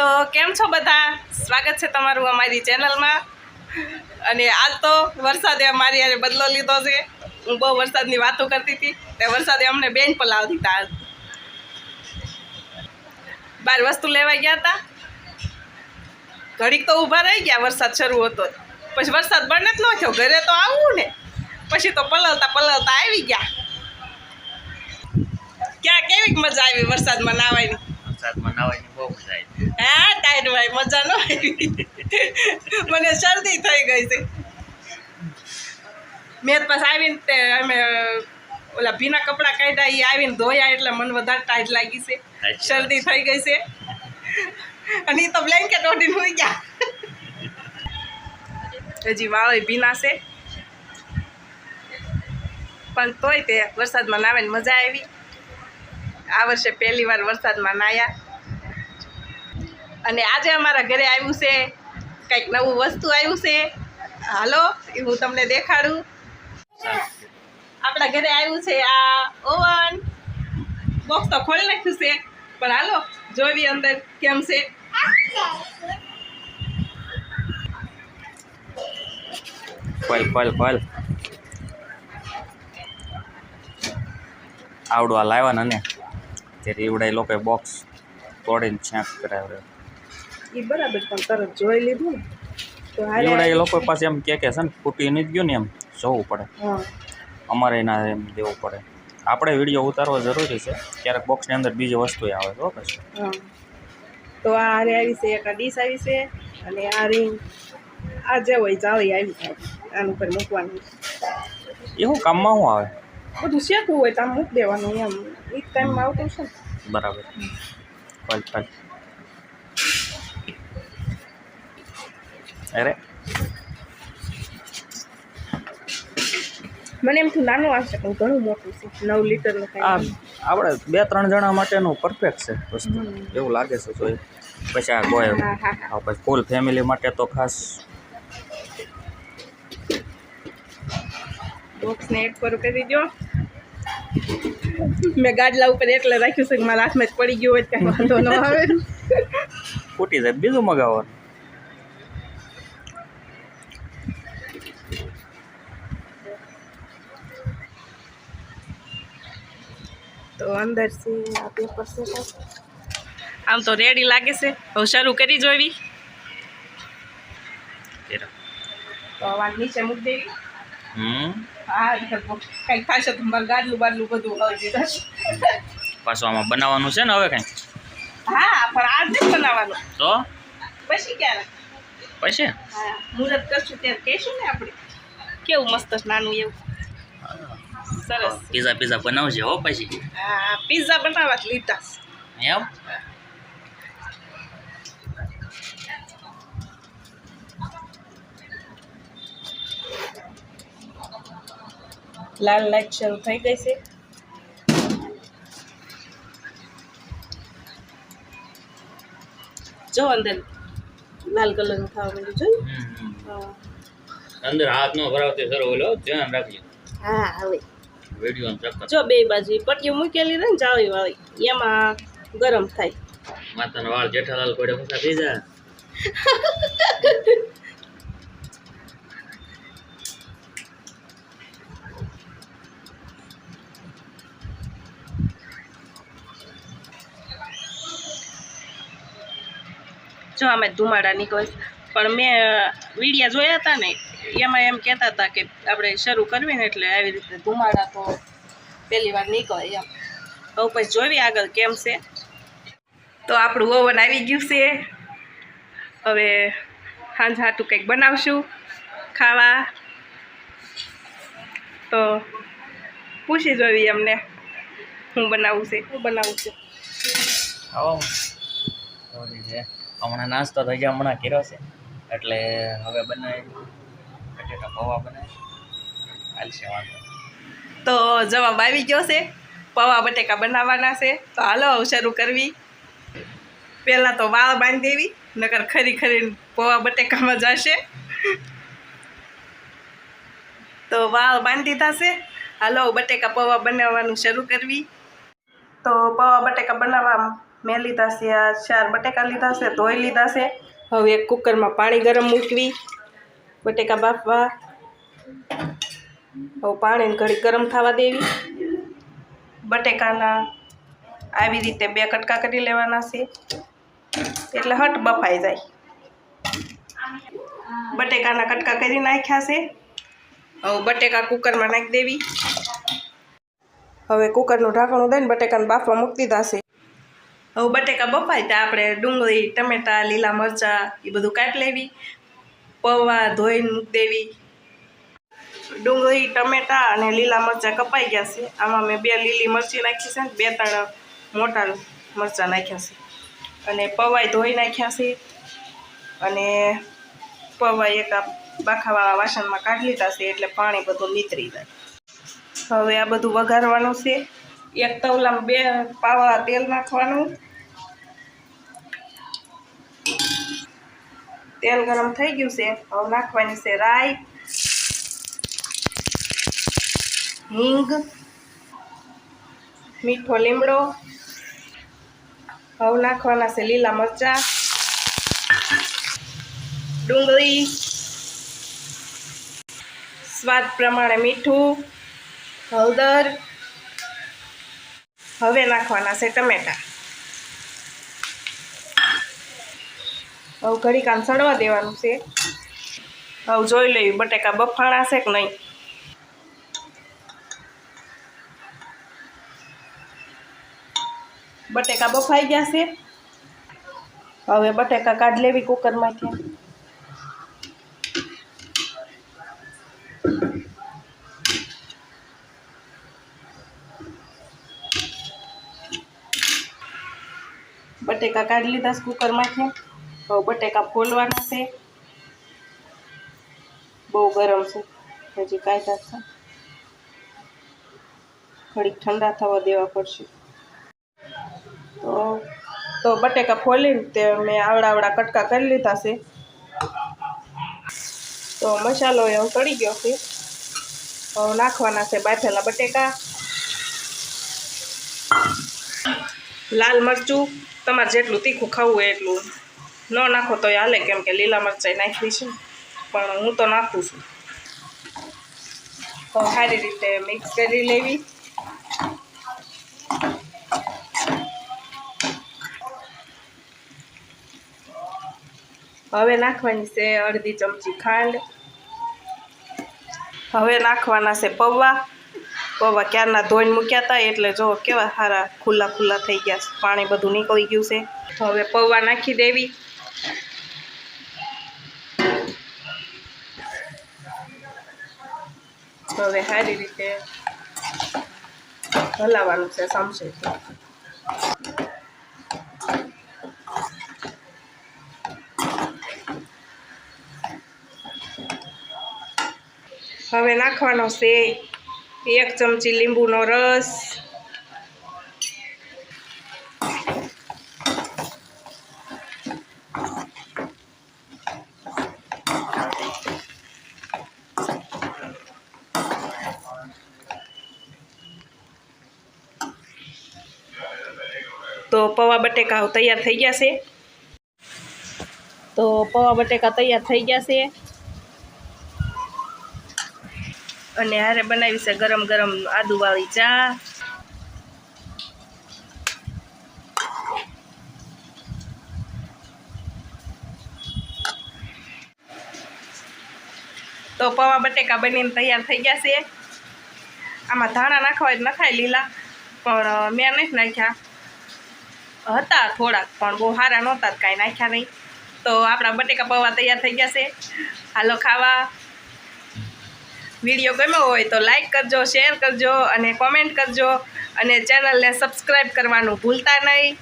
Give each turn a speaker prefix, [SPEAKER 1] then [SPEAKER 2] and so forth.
[SPEAKER 1] તો કેમ છો બધા? સ્વાગત છે તમારું અમારી ચેનલમાં. અને આજ તો વરસાદે અમારી આજે બદલો લીધો છે. હું બહુ વરસાદની વાતો કરતી હતી તે વરસાદે અમને બેન પલાવ દીધા. આજ બહાર વસ્તુ લેવા ગયા હતા, ઘડીક તો ઊભા રહી ગયા, વરસાદ શરૂ હતો. પછી વરસાદ બંધ જ ન થયો, ઘરે તો આવવું ને, પછી તો પલળતા પલળતા આવી ગયા. ક્યાં કેવી મજા આવી વરસાદમાં નાવાની?
[SPEAKER 2] વરસાદમાં નાવાની બહુ મજા આવી.
[SPEAKER 1] હા ટાઈટ ભાઈ, મજા ન આવી. મને શરદી થઈ ગઈ છે. મેં પાસ આવીને તે અમે ઓલા ભીના કપડાં કાઢ્યા, એ આવીને ધોયા એટલે મને વધારે ટાઈટ લાગી છે, શરદી થઈ ગઈ છે. અને એ તો બ્લેન્કેટ ઓઢીને સુઈ ગયા. હજી વાળો ભીના છે, પણ તોય તે વરસાદમાં નાવાની મજા આવી. આ વર્ષે પહેલી વાર વરસાદમાં નાયા. અને આજે અમારા ઘરે આવ્યું છે કંઈક નવું વસ્તુ આવ્યું છે. હાલો એ હું તમને દેખાડું. આપણા ઘરે આવ્યું છે આ ઓવન. બોક્સ તો ખોલી નાખ્યું છે, પણ હાલો જોવી અંદર કેમ છે.
[SPEAKER 2] ફલ આવડવા લાવ્યા ને ત્યારે એવડા લોકોએ બોક્સ તોડીને છેક કરાવ્યો.
[SPEAKER 1] એ બરાબર, પણ તરત જોઈ લીધું ને તો
[SPEAKER 2] એવડા એ લોકો પાસે એમ કે છે ને ફૂટી નથી ગયું ને, એમ જોવું પડે. અમારે એના એમ દેવું પડે. આપણે વિડીયો ઉતારવો જરૂરી છે, ક્યારેક બોક્સની અંદર બીજી વસ્તુ આવે તો પછી.
[SPEAKER 1] તો આ હારે આવી છે, એક આ ડીશ આવી છે, અને આ રિંગ આ જે હોય જાળી આવી છે, આનું પર મૂકવાનું.
[SPEAKER 2] એ શું કામમાં શું આવે?
[SPEAKER 1] બધું શેકવું હોય તો આમ મૂકી દેવાનું, એમ એ ટાઈમમાં આવતું છે ને.
[SPEAKER 2] બરાબર. ફલ અરે
[SPEAKER 1] મને એમ થયું નાનું આવશે, પણ ઘણું મોટું છે, 9 લીટરનું
[SPEAKER 2] આ
[SPEAKER 1] કંઈ.
[SPEAKER 2] આપણે 2-3 જણા માટેનું પરફેક્ટ છે વસ્તુ, એવું લાગે છે. જોઈએ પછી આ કોઈ પછી ફૂલ ફેમિલી માટે તો ખાસ.
[SPEAKER 1] બોક્સને એક પર કરી દો. મેં ગાડલા ઉપર એટલે રાખ્યું છે કે મારા હાથમાં જ પડી ગયું હોય કાંઈ વાંધો ન આવે.
[SPEAKER 2] ફૂટી જાય બીજું મગાવવાનું.
[SPEAKER 1] તો અંદર છે આ પેપર છે. આમ તો રેડી લાગે છે, હવે શરૂ કરી જોવી. તો આવા નીચે મૂકી દેવી. હા કંઈક થશે તો મારે ગાડલું બાડલું બધું હવે દીધા છે.
[SPEAKER 2] પાછું આમાં બનાવવાનું છે ને હવે કંઈક?
[SPEAKER 1] હા, પણ આજ નથી બનાવવાનું.
[SPEAKER 2] તો
[SPEAKER 1] પછી ક્યારે?
[SPEAKER 2] પછી
[SPEAKER 1] હા, મુહૂર્ત કરશું ત્યારે કહીશું ને આપણે. કેવું મસ્ત નાનું એવું સરસ.
[SPEAKER 2] પીઝા બનાવજે હો પછી.
[SPEAKER 1] હા, પિઝા બનાવવા જ લીધા
[SPEAKER 2] એમ.
[SPEAKER 1] લાલ લાઈટ શરૂ થઈ ગઈ છે. જો અંદર લાલ કલરનું થવા માંડ્યું જોયું.
[SPEAKER 2] અંદર હાથ નો ભરાવતી સર ઓલો ધ્યાન રાખજો.
[SPEAKER 1] હા, હવે
[SPEAKER 2] વિડિયો ચક્કર
[SPEAKER 1] જો બે બાજુ પટ્ટીઓ મૂકેલી રહે ને જાળી વાળી, એમાં ગરમ થાય.
[SPEAKER 2] માતાના વાળ જેઠાલાલ કોડે મૂકા થઈ જાય.
[SPEAKER 1] જો અમે ધુમાડા નીકળે, પણ મેં વિડીયા જોયા હતા ને એમાં એમ કહેતા હતા કે આપણે શરૂ કરવી ને એટલે આવી રીતે ધુમાડા તો પહેલી વાર નીકળે એમ. હવે પછી જોવી આગળ કેમ છે. તો આપણું ઓવન આવી ગયું છે. હવે સાંજ હાટું કંઈક બનાવશું ખાવા. તો પૂછી જોવી એમને શું બનાવવું છે.
[SPEAKER 2] હમણાં નાસ્તો થઈ ગયા, હમણાં કર્યો છે એટલે હવે બનાવી બટેટા પૌવા બનાવી હાલશે વાંધો.
[SPEAKER 1] તો જવાબ આવી ગયો છે, પૌવા બટેકા બનાવવાના છે. તો હાલો હવે શરૂ કરવી. પહેલાં તો વાળ બાંધી દેવી, નકર ખરી પૌવા બટેકામાં જશે. તો વાળ બાંધી દીધા છે. હાલો બટેકા પૌવા બનાવવાનું શરૂ કરવી. તો પૌવા બટેકા બનાવવા મેં લીધા છે આ 4 બટેકા લીધા છે, ધોઈ લીધા છે. હવે એક કુકરમાં પાણી ગરમ મૂકવી, બટેકા બાફવા. હવે પાણીને ઘડી ગરમ થવા દેવી. બટેકાના આવી રીતે 2 કટકા કરી લેવાના છે, એટલે હટ બફાઈ જાય. બટેકાના કટકા કરી નાખ્યા છે. હવે બટેકા કુકરમાં નાખી દેવી. હવે કુકરનું ઢાંકણું દઈને બટેકાને બાફવા મૂકી દીધા છે. હવે બટેકા બફાય ત્યાં આપણે ડુંગળી, ટમેટાં, લીલા મરચાં એ બધું કાપી લેવી. પૌવા ધોઈને મૂકી દેવી. ડુંગળી, ટમેટાં અને લીલા મરચાં કપાઈ ગયા છે. આમાં મેં 2 લીલી મરચી નાખી છે, 2-3 મોટા મરચાં નાખ્યા છે. અને પૌવા ધોઈ નાખ્યા છે. અને પૌવા એક આ બાખાવાળા વાસણમાં કાઢી લીધા છે, એટલે પાણી બધું નીતરી જાય. હવે આ બધું વઘારવાનું છે. એક તવલામાં 2 પાવા તેલ નાખવાનું. તેલ ગરમ થઈ ગયું છે. હવે નાખવાની છે રાઈ, હિંગ, મીઠો લીમડો. હવે નાખવાના છે લીલા મરચાં, ડુંગળી, સ્વાદ પ્રમાણે મીઠું, હળદર. હવે નાખવાના છે ટમેટાં. હવે ઘડીક આમ સડવા દેવાનું છે. હવે જોઈ લેવી બટેકા બફાણા છે કે નહીં. બટેકા બફાઈ ગયા છે. હવે બટેકા કાઢી લેવી કુકરમાંથી. બટેકા કાઢી લીધા છે કુકરમાંથી. હવે બટેકા ફોલવાના છે. બહુ ગરમ છે, હજી કાઢ્યા છે. થોડીક ઠંડા થવા દેવા પડશે. તો બટેકા ફોલીને તે મેં આવડા કટકા કરી લીધા છે. તો મસાલો એવો ચડી ગયો છે. હવે નાખવાના છે બાફેલા બટેકા, લાલ મરચું. તમારે જેટલું તીખું ખાવું હોય એટલું, ન નાખો તો હાલે, કેમ કે લીલા મરચાં નાખવી છે, પણ હું તો નાખું છું. તો સારી રીતે મિક્સ કરી લેવી. હવે નાખવાની છે અડધી ચમચી ખાંડ. હવે નાખવાના છે પૌવા. પૌવા ક્યારના ધોઈને મૂક્યા હતા, એટલે જો કેવા સારા ખુલ્લા થઈ ગયા. પાણી બધું નીકળી ગયું છે. હવે પૌવા નાખી દેવી. હવે સારી રીતે હલાવવાનું છે ચમચેથી. હવે નાખવાનો છે 1 ચમચી લીંબુનો રસ, તો પૌવા બટેકા તૈયાર થઈ ગયા છે. અને હારે બનાવી છે ગરમ ગરમ આદુવાળી ચા. તો પૌવા બટેકા બનીને તૈયાર થઈ ગયા છે. આમાં ધાણા નાખવા હોય નખાય લીલા, પણ મેં નથી નાખ્યા. હતા થોડાક, પણ બહુ સારા નહોતા, કાંઈ નાખ્યા નહીં. તો આપણા બટેકા પૌવા તૈયાર થઈ ગયા છે. હાલો ખાવા. વિડીયો ગમ્યો હોય તો લાઈક કરજો, શેર કરજો અને કોમેન્ટ કરજો. અને ચેનલને સબસ્ક્રાઈબ કરવાનું ભૂલતા નહીં.